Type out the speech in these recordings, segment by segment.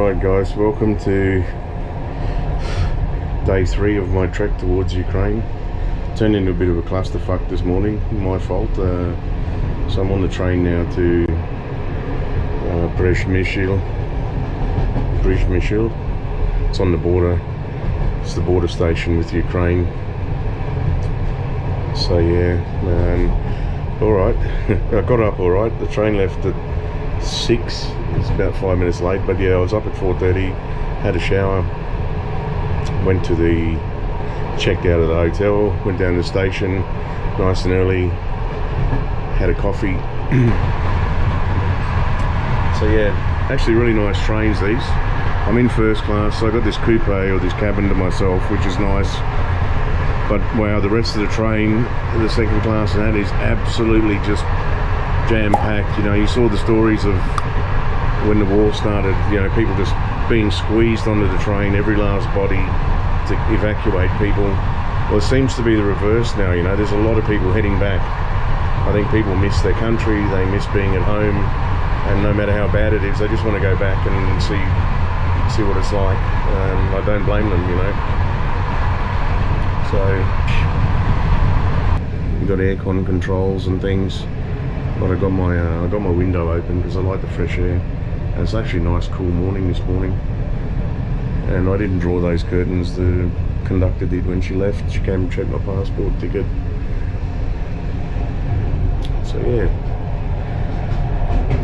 Alright guys, welcome to day 3 of my trek towards Ukraine. Turned into a bit of a clusterfuck this morning, my fault. So I'm on the train now to Przemysl. It's on the border. It's the border station with Ukraine. So yeah, alright. I got up alright. The train left at 6. It's about 5 minutes late, but yeah, I was up at 4:30, had a shower, checked out of the hotel, went down to the station nice and early, had a coffee. So yeah, actually really nice trains these. I'm in first class, so I got this coupe or this cabin to myself, which is nice. But wow, the rest of the train, the second class and that is absolutely just jam-packed. You know, you saw the stories of when the war started, you know, people just being squeezed onto the train, every last body to evacuate people. Well, it seems to be the reverse now, you know, there's a lot of people heading back. I think people miss their country, they miss being at home, and no matter how bad it is, they just want to go back and see what it's like. I don't blame them, you know. So, you've got aircon controls and things. But I got my window open because I like the fresh air. And it's actually a nice cool morning this morning. And I didn't draw those curtains, the conductor did when she left. She came and checked my passport ticket. So yeah,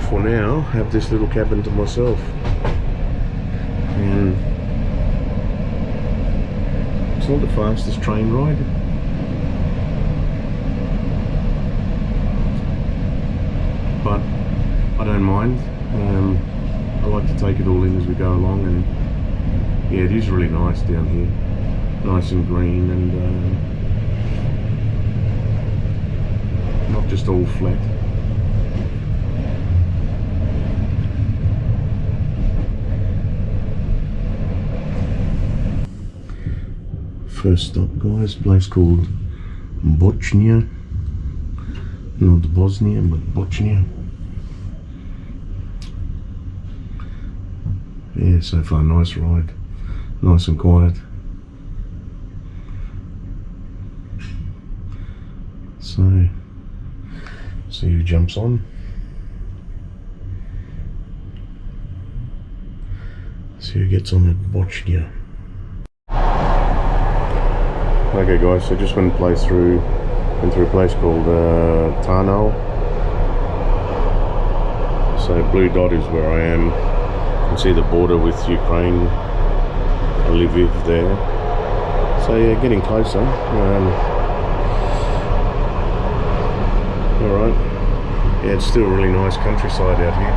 for now, I have this little cabin to myself. And it's not the fastest train ride. But I don't mind. I like to take it all in as we go along, and yeah, it is really nice down here, nice and green, and not just all flat. First stop, guys, a place called Bochnia. Not Bosnia, but Bochnia. Yeah, so far nice ride, nice and quiet. So, see who jumps on. See who gets on at Bochnia. Okay guys, so just went a place through. Went through a place called Tarnów. So blue dot is where I am. You can see the border with Ukraine, Lviv there. So yeah, getting closer. Alright. Yeah, it's still a really nice countryside out here.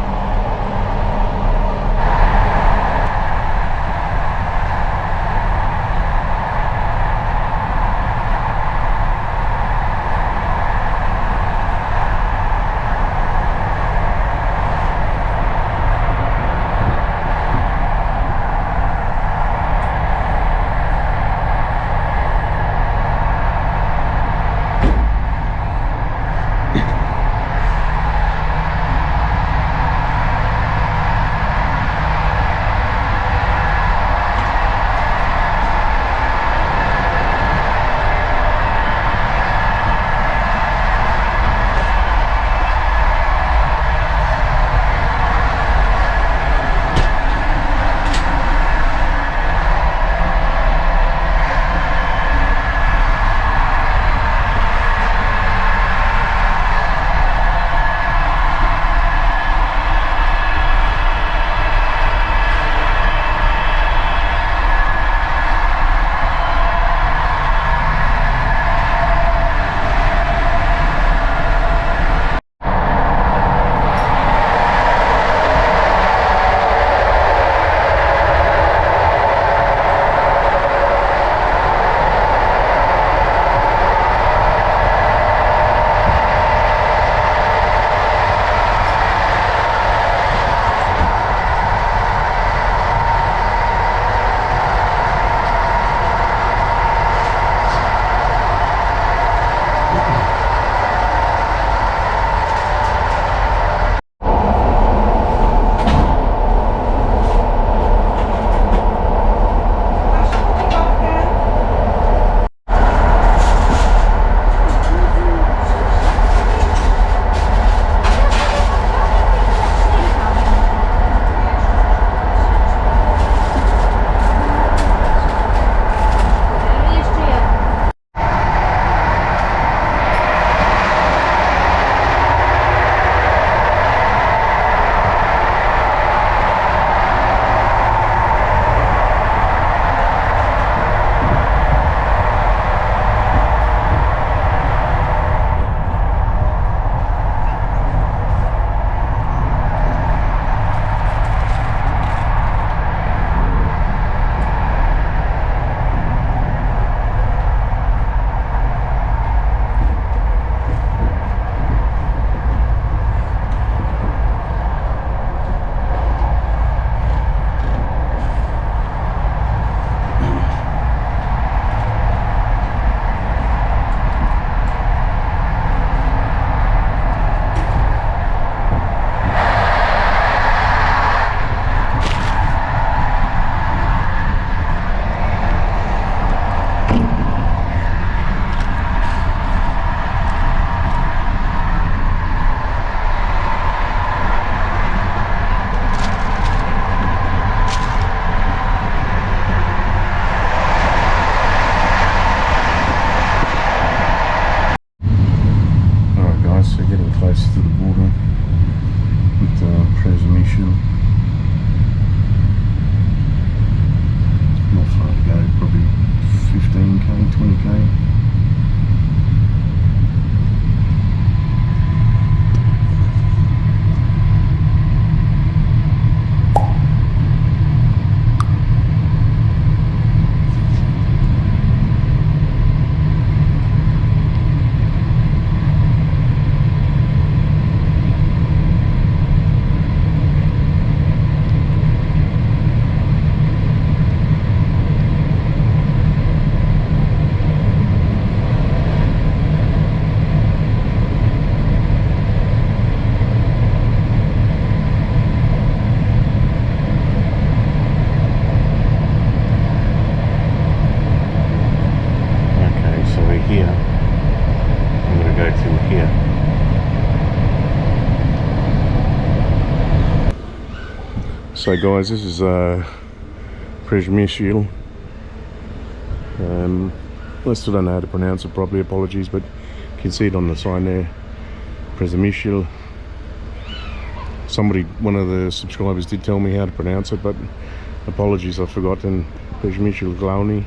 So guys, this is Przemysl. I still don't know how to pronounce it properly, apologies, but you can see it on the sign there, Prezmysl. One of the subscribers did tell me how to pronounce it, but apologies, I've forgotten. Krakow Glowny.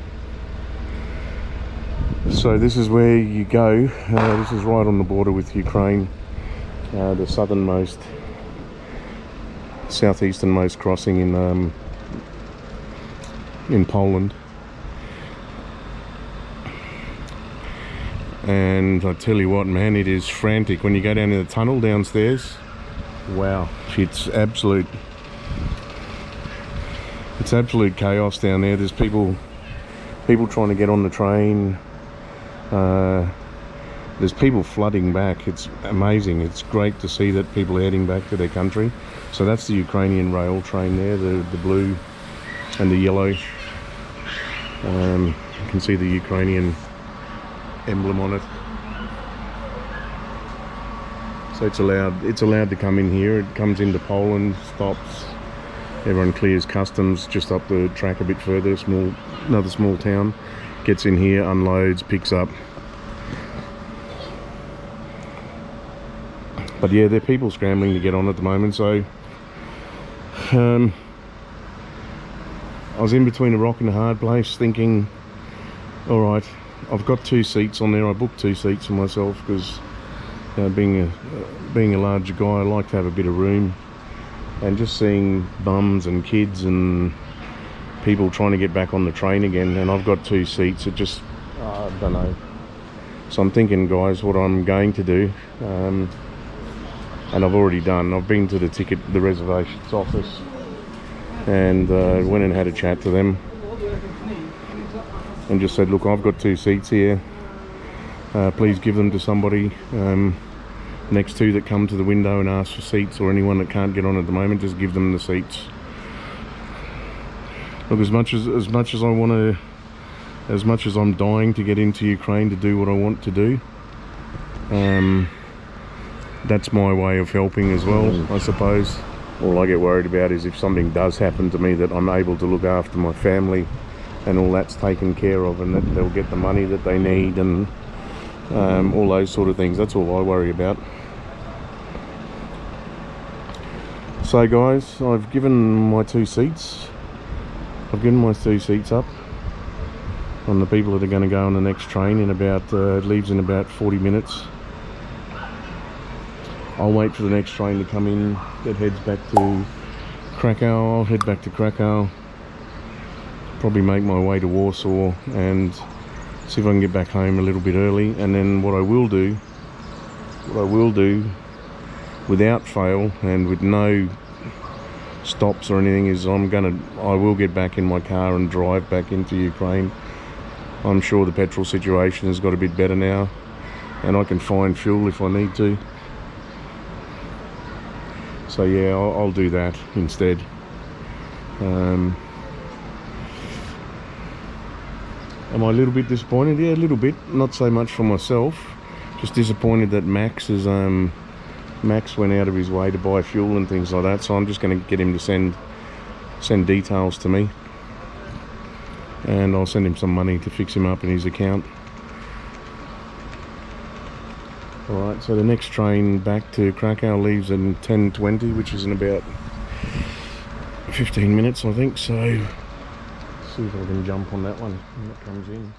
So this is where you go. This is right on the border with Ukraine, the southeasternmost crossing in Poland. And I tell you what, man, it is frantic when you go down in the tunnel downstairs. Wow, it's absolute chaos down there. There's people trying to get on the train. There's people flooding back. It's amazing. It's great to see that people are heading back to their country. So that's the Ukrainian Rail train there, the blue and the yellow. You can see the Ukrainian emblem on it. So it's allowed to come in here. It comes into Poland, stops, everyone clears customs just up the track a bit further, another small town, gets in here, unloads, picks up. But yeah, there are people scrambling to get on at the moment. So I was in between a rock and a hard place, thinking, all right, I've got 2 seats on there. I booked 2 seats for myself because being a larger guy, I like to have a bit of room. And just seeing bums and kids and people trying to get back on the train again, and I've got 2 seats, it just, I don't know. So I'm thinking, guys, what I'm going to do, and I've already done, I've been to the reservations office, and went and had a chat to them and just said, look, I've got 2 seats here, please give them to somebody. Next 2 that come to the window and ask for seats, or anyone that can't get on at the moment, just give them the seats. Look, as much as I'm dying to get into Ukraine to do what I want to do, that's my way of helping as well, I suppose. All I get worried about is if something does happen to me, that I'm able to look after my family and all that's taken care of, and that they'll get the money that they need, and all those sort of things. That's all I worry about. So guys, I've given my 2 seats. I've given my 2 seats up on the people that are going to go on the next train in about, it leaves in about 40 minutes. I'll wait for the next train to come in that heads back to Krakow. I'll head back to Krakow, probably make my way to Warsaw and see if I can get back home a little bit early. And then what I will do without fail and with no stops or anything is I will get back in my car and drive back into Ukraine. I'm sure the petrol situation has got a bit better now, and I can find fuel if I need to. So yeah, I'll do that instead. Am I a little bit disappointed? Yeah, a little bit. Not so much for myself, just disappointed that Max went out of his way to buy fuel and things like that. So I'm just going to get him to send details to me, and I'll send him some money to fix him up in his account. Alright, so the next train back to Krakow leaves in 10:20, which is in about 15 minutes, I think. So see if I can jump on that one when it comes in.